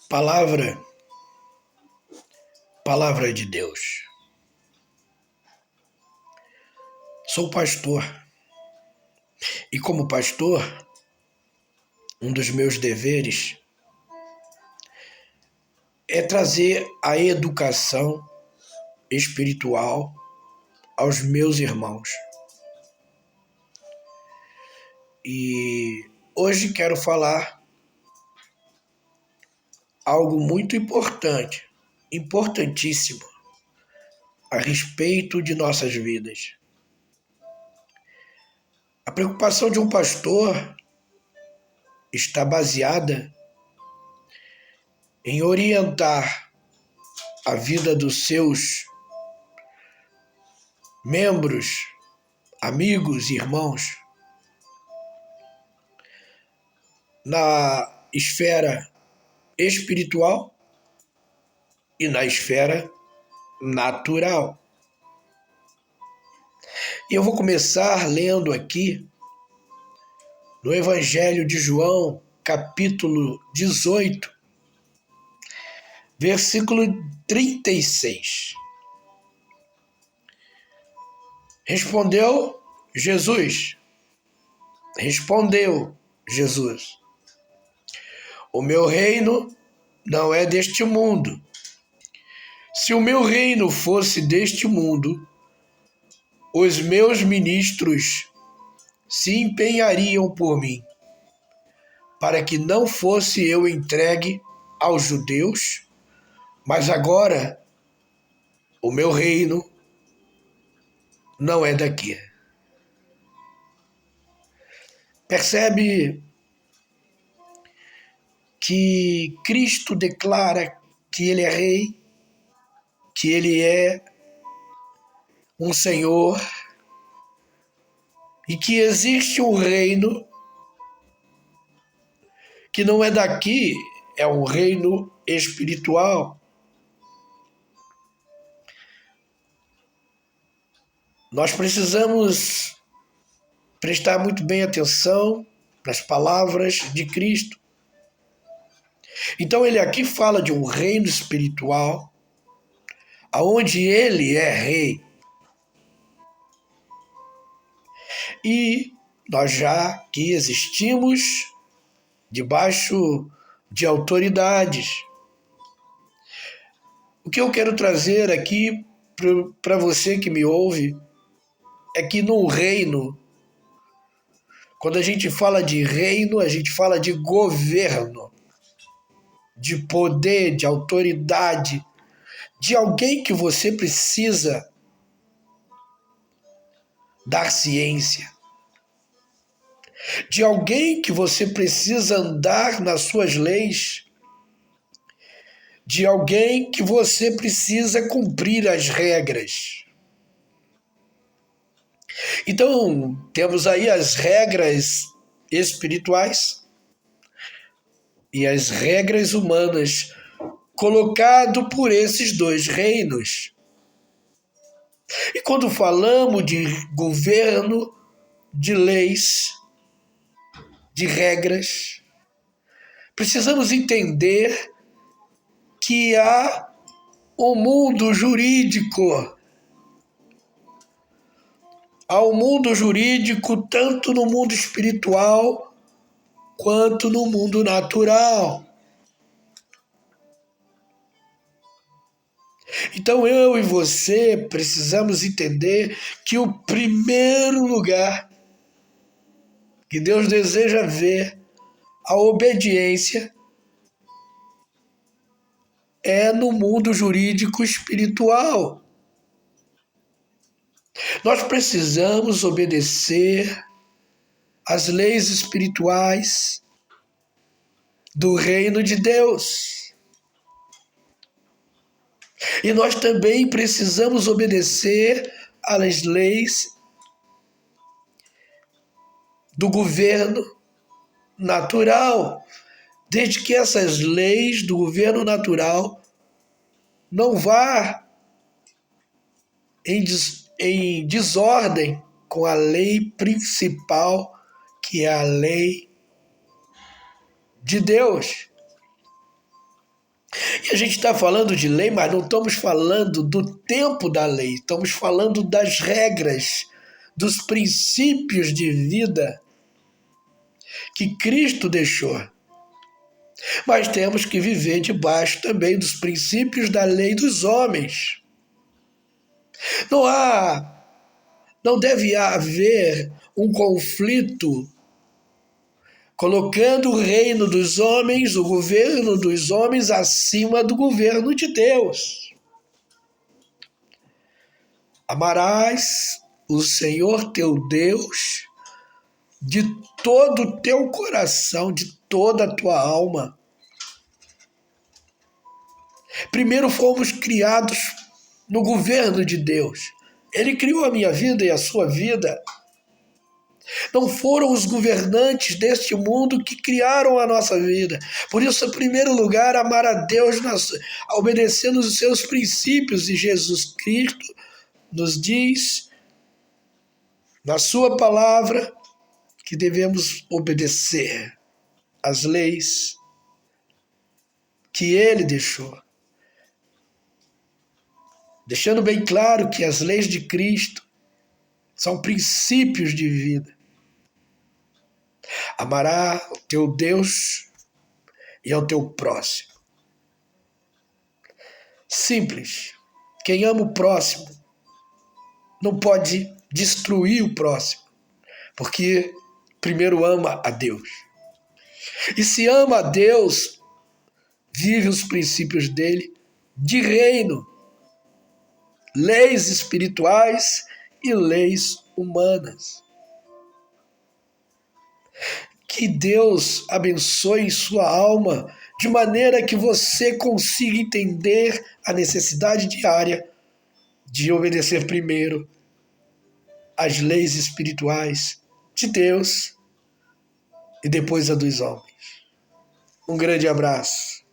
Palavra, palavra de Deus. Sou pastor e, como pastor, um dos meus deveres é trazer a educação espiritual aos meus irmãos. E hoje quero falar algo muito importante, importantíssimo, a respeito de nossas vidas. A preocupação de um pastor está baseada em orientar a vida dos seus membros, amigos e irmãos na esfera espiritual e na esfera natural. E eu vou começar lendo aqui no Evangelho de João, capítulo 18, versículo 36. Respondeu Jesus, o meu reino não é deste mundo. Se o meu reino fosse deste mundo, os meus ministros se empenhariam por mim, para que não fosse eu entregue aos judeus, mas agora o meu reino não é daqui. Percebe que Cristo declara que Ele é Rei, que Ele é um Senhor e que existe um reino que não é daqui, é um reino espiritual. Nós precisamos prestar muito bem atenção nas palavras de Cristo. Então ele aqui fala de um reino espiritual, aonde ele é rei. E nós já aqui existimos debaixo de autoridades. O que eu quero trazer aqui para você que me ouve é que no reino, quando a gente fala de reino, a gente fala de governo, de poder, de autoridade, de alguém que você precisa dar ciência, de alguém que você precisa andar nas suas leis, de alguém que você precisa cumprir as regras. Então, temos aí as regras espirituais e as regras humanas colocado por esses dois reinos. E quando falamos de governo, de leis, de regras, precisamos entender que há um mundo jurídico. Há um mundo jurídico tanto no mundo espiritual quanto no mundo natural. Então eu e você precisamos entender que o primeiro lugar que Deus deseja ver a obediência é no mundo jurídico espiritual. Nós precisamos obedecer às leis espirituais do reino de Deus. E nós também precisamos obedecer às leis do governo natural, desde que essas leis do governo natural não vá em desordem com a lei principal, que é a lei de Deus. E a gente está falando de lei, mas não estamos falando do tempo da lei, estamos falando das regras, dos princípios de vida que Cristo deixou. Mas temos que viver debaixo também dos princípios da lei dos homens. Não deve haver um conflito colocando o reino dos homens, o governo dos homens, acima do governo de Deus. Amarás o Senhor teu Deus de todo o teu coração, de toda a tua alma. Primeiro fomos criados no governo de Deus. Ele criou a minha vida e a sua vida. Não foram os governantes deste mundo que criaram a nossa vida. Por isso, em primeiro lugar, amar a Deus obedecendo os seus princípios. E Jesus Cristo nos diz, na sua palavra, que devemos obedecer às leis que Ele deixou. Deixando bem claro que as leis de Cristo são princípios de vida. Amará o teu Deus e ao teu próximo. Simples. Quem ama o próximo não pode destruir o próximo, porque primeiro ama a Deus. E se ama a Deus, vive os princípios dele de reino, leis espirituais e leis humanas. Que Deus abençoe sua alma de maneira que você consiga entender a necessidade diária de obedecer primeiro às leis espirituais de Deus e depois a dos homens. Um grande abraço.